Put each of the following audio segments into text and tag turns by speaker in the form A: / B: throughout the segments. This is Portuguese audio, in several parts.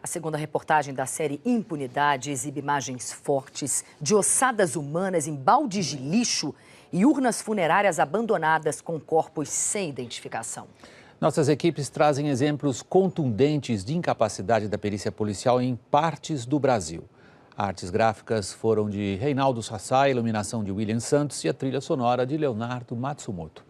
A: A segunda reportagem da série Impunidade exibe imagens fortes de ossadas humanas em baldes de lixo e urnas funerárias abandonadas com corpos sem identificação.
B: Nossas equipes trazem exemplos contundentes de incapacidade da perícia policial em partes do Brasil. Artes gráficas foram de Reinaldo Sassá, iluminação de William Santos e a trilha sonora de Leonardo Matsumoto.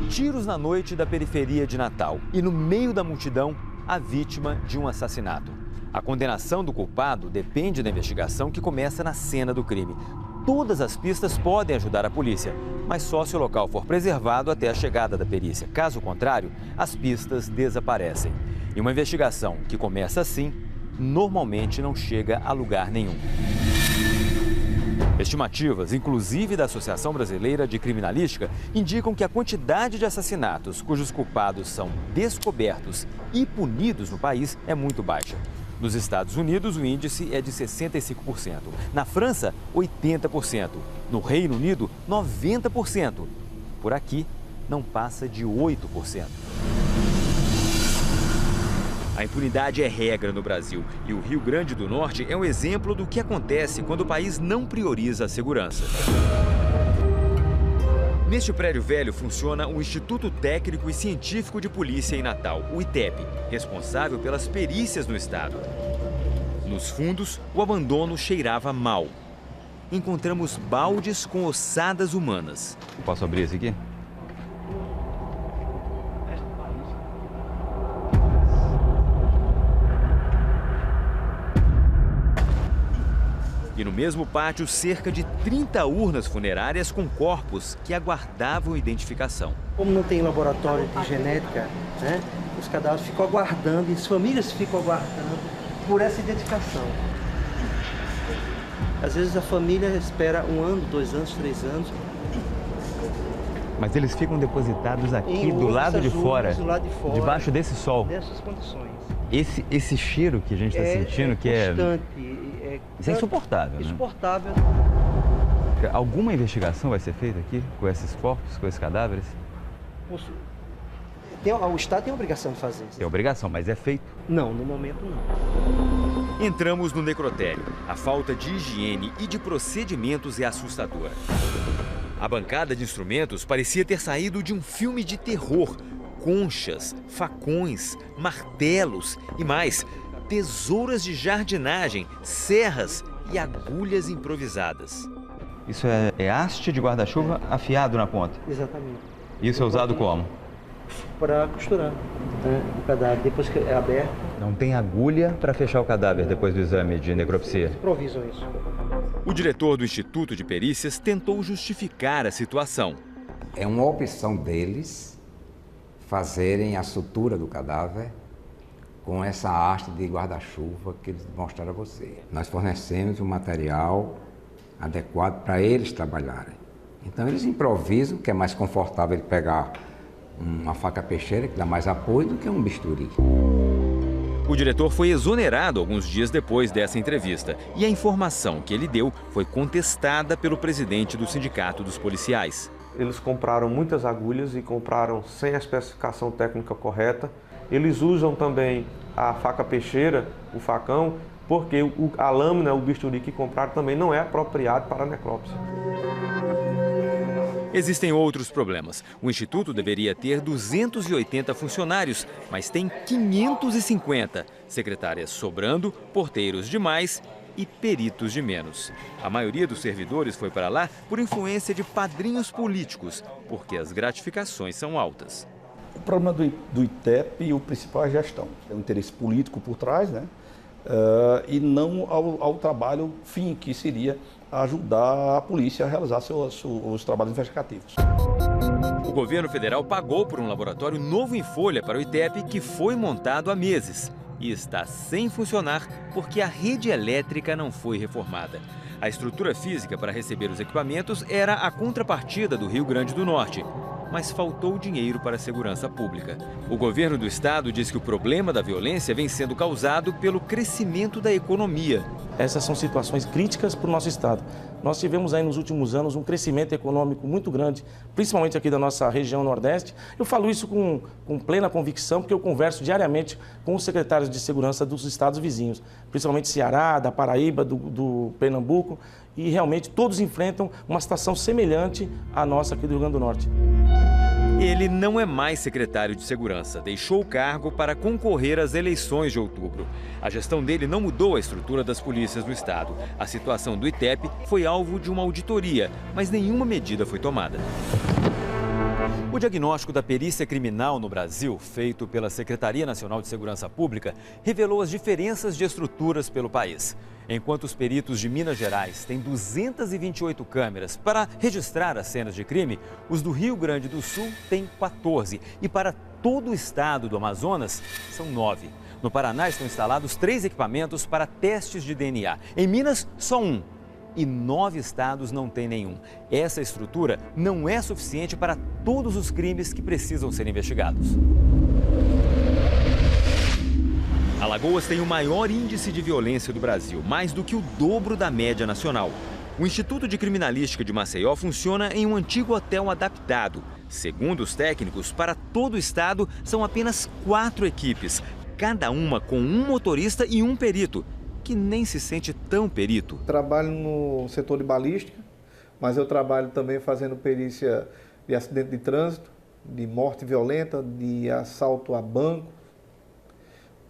C: Tiros na noite da periferia de Natal e no meio da multidão, a vítima de um assassinato. A condenação do culpado depende da investigação que começa na cena do crime. Todas as pistas podem ajudar a polícia, mas só se o local for preservado até a chegada da perícia. Caso contrário, as pistas desaparecem. E uma investigação que começa assim, normalmente não chega a lugar nenhum. Estimativas, inclusive da Associação Brasileira de Criminalística, indicam que a quantidade de assassinatos cujos culpados são descobertos e punidos no país é muito baixa. Nos Estados Unidos, o índice é de 65%. Na França, 80%. No Reino Unido, 90%. Por aqui, não passa de 8%. A impunidade é regra no Brasil e o Rio Grande do Norte é um exemplo do que acontece quando o país não prioriza a segurança. Neste prédio velho funciona o Instituto Técnico e Científico de Polícia em Natal, o ITEP, responsável pelas perícias no estado. Nos fundos, o abandono cheirava mal. Encontramos baldes com ossadas humanas.
D: Posso abrir esse aqui?
C: E no mesmo pátio, cerca de 30 urnas funerárias com corpos que aguardavam identificação.
E: Como não tem laboratório de genética, né, os cadáveres ficam aguardando, e as famílias ficam aguardando por essa identificação. Às vezes a família espera 1 ano, 2 anos, 3 anos.
D: Mas eles ficam depositados aqui do lado de fora, debaixo desse sol.
E: Dessas condições.
D: Esse cheiro que a gente está sentindo, que é
E: constante.
D: Isso é insuportável, né?
E: Insuportável.
D: Alguma investigação vai ser feita aqui com esses corpos, com esses cadáveres?
E: O Estado tem a obrigação de fazer isso.
D: Tem obrigação, mas é feito?
E: Não, no momento não.
C: Entramos no necrotério. A falta de higiene e de procedimentos é assustadora. A bancada de instrumentos parecia ter saído de um filme de terror. Conchas, facões, martelos e mais, tesouras de jardinagem, serras e agulhas improvisadas.
D: Isso é haste de guarda-chuva afiado na ponta?
E: Exatamente.
D: Isso é usado como?
E: Para costurar, né, o cadáver, depois que é aberto.
D: Não tem agulha para fechar o cadáver depois do exame de necropsia?
E: Improvisam isso.
C: O diretor do Instituto de Perícias tentou justificar a situação.
F: É uma opção deles fazerem a sutura do cadáver com essa haste de guarda-chuva que eles mostraram a você. Nós fornecemos um material adequado para eles trabalharem. Então eles improvisam, que é mais confortável ele pegar uma faca peixeira, que dá mais apoio, do que um bisturi.
C: O diretor foi exonerado alguns dias depois dessa entrevista e a informação que ele deu foi contestada pelo presidente do Sindicato dos Policiais.
G: Eles compraram muitas agulhas e compraram sem a especificação técnica correta. Eles usam também a faca peixeira, o facão, porque a lâmina, o bisturi que compraram também não é apropriado para a necrópsia.
C: Existem outros problemas. O Instituto deveria ter 280 funcionários, mas tem 550. Secretárias sobrando, porteiros demais e peritos de menos. A maioria dos servidores foi para lá por influência de padrinhos políticos, porque as gratificações são altas.
H: O problema do ITEP, o principal é a gestão. É um interesse político por trás, né? E não ao trabalho fim, que seria ajudar a polícia a realizar os trabalhos investigativos.
C: O governo federal pagou por um laboratório novo em folha para o ITEP, que foi montado há meses e está sem funcionar porque a rede elétrica não foi reformada. A estrutura física para receber os equipamentos era a contrapartida do Rio Grande do Norte. mas faltou dinheiro para a segurança pública. O governo do estado diz que o problema da violência vem sendo causado pelo crescimento da economia.
I: Essas são situações críticas para o nosso estado. Nós tivemos aí nos últimos anos um crescimento econômico muito grande, principalmente aqui da nossa região Nordeste. Eu falo isso com plena convicção, porque eu converso diariamente com os secretários de segurança dos estados vizinhos, principalmente Ceará, da Paraíba, do Pernambuco, e realmente todos enfrentam uma situação semelhante à nossa aqui do Rio Grande do Norte.
C: Ele não é mais secretário de segurança, deixou o cargo para concorrer às eleições de outubro. A gestão dele não mudou a estrutura das polícias do estado. A situação do ITEP foi alvo de uma auditoria, mas nenhuma medida foi tomada. O diagnóstico da perícia criminal no Brasil, feito pela Secretaria Nacional de Segurança Pública, revelou as diferenças de estruturas pelo país. Enquanto os peritos de Minas Gerais têm 228 câmeras para registrar as cenas de crime, os do Rio Grande do Sul têm 14 e para todo o estado do Amazonas são 9. No Paraná estão instalados 3 equipamentos para testes de DNA. Em Minas, só 1. E 9 estados não têm nenhum. Essa estrutura não é suficiente para todos os crimes que precisam ser investigados. Alagoas tem o maior índice de violência do Brasil, mais do que o dobro da média nacional. O Instituto de Criminalística de Maceió funciona em um antigo hotel adaptado. Segundo os técnicos, para todo o estado são apenas 4 equipes, cada uma com um motorista e um perito, que nem se sente tão perito.
J: Trabalho no setor de balística, mas eu trabalho também fazendo perícia de acidente de trânsito, de morte violenta, de assalto a banco.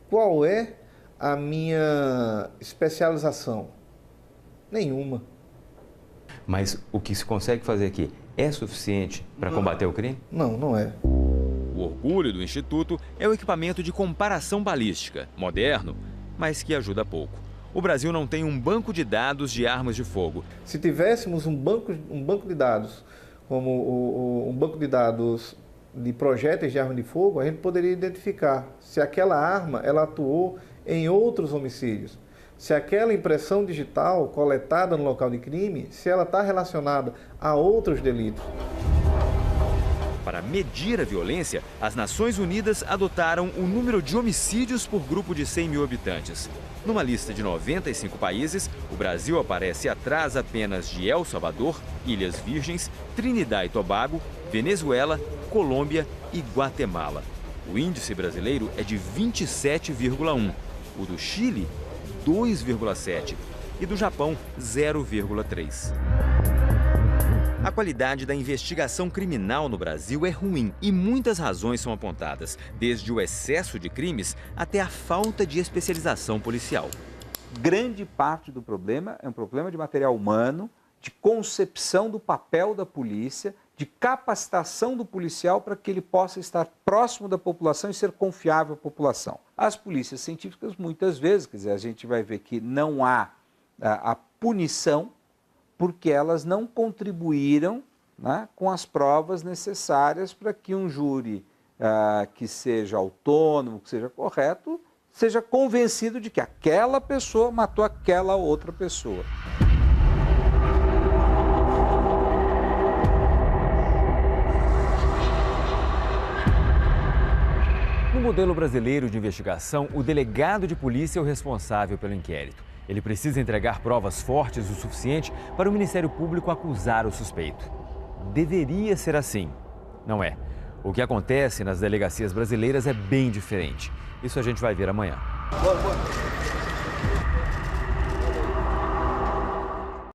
J: Qual é a minha especialização? Nenhuma.
C: Mas o que se consegue fazer aqui é suficiente para combater o crime?
J: Não, não é.
C: O orgulho do Instituto é o equipamento de comparação balística, moderno, mas que ajuda pouco. O Brasil não tem um banco de dados de armas de fogo.
J: Se tivéssemos um banco de dados, como um banco de dados de projéteis de arma de fogo, a gente poderia identificar se aquela arma ela atuou em outros homicídios. Se aquela impressão digital coletada no local de crime, se ela está relacionada a outros delitos.
C: Para medir a violência, as Nações Unidas adotaram o número de homicídios por grupo de 100 mil habitantes. Numa lista de 95 países, o Brasil aparece atrás apenas de El Salvador, Ilhas Virgens, Trinidad e Tobago, Venezuela, Colômbia e Guatemala. O índice brasileiro é de 27,1, o do Chile, 2,7 e do Japão, 0,3. A qualidade da investigação criminal no Brasil é ruim e muitas razões são apontadas, desde o excesso de crimes até a falta de especialização policial.
K: Grande parte do problema é um problema de material humano, de concepção do papel da polícia, de capacitação do policial para que ele possa estar próximo da população e ser confiável à população. As polícias científicas, muitas vezes, quer dizer, a gente vai ver que não há a punição porque elas não contribuíram, né, com as provas necessárias para que um júri que seja autônomo, que seja correto, seja convencido de que aquela pessoa matou aquela outra pessoa.
C: No modelo brasileiro de investigação, o delegado de polícia é o responsável pelo inquérito. Ele precisa entregar provas fortes o suficiente para o Ministério Público acusar o suspeito. Deveria ser assim. Não é. O que acontece nas delegacias brasileiras é bem diferente. Isso a gente vai ver amanhã.
E: Boa.